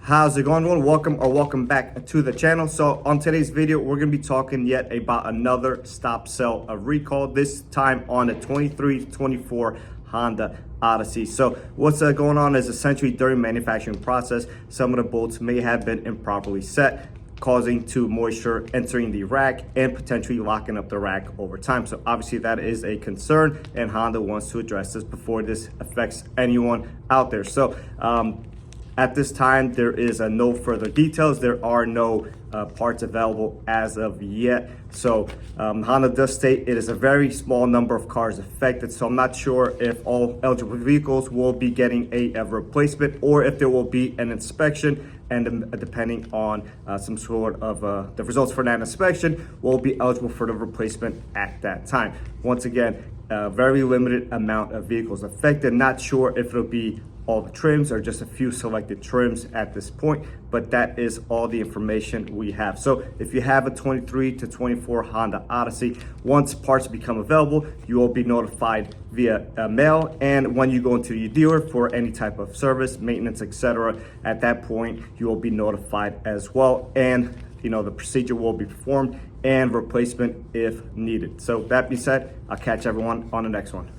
How's it going? Well, welcome back to the channel. So on today's video, we're going to be talking yet about another stop sell recall, this time on the 23-24 Honda Odyssey. So what's going on is essentially during manufacturing process, some of the bolts may have been improperly set, causing to moisture entering the rack and potentially locking up the rack over time. So obviously that is a concern, and Honda wants to address this before this affects anyone out there. So at this time, there is no further details. There are no parts available as of yet. So Honda does state it is a very small number of cars affected. So I'm not sure if all eligible vehicles will be getting a replacement or if there will be an inspection. And depending on some sort of the results for that inspection, will be eligible for the replacement at that time. Once again, a very limited amount of vehicles affected. Not sure if it'll be all the trims or just a few selected trims at this point, but that is all the information we have. So if you have a 23-24 Honda Odyssey, once parts become available, you will be notified via mail, and when you go into your dealer for any type of service, maintenance, etc., at that point you will be notified as well, and the procedure will be performed and replacement if needed. So that being said, I'll catch everyone on the next one.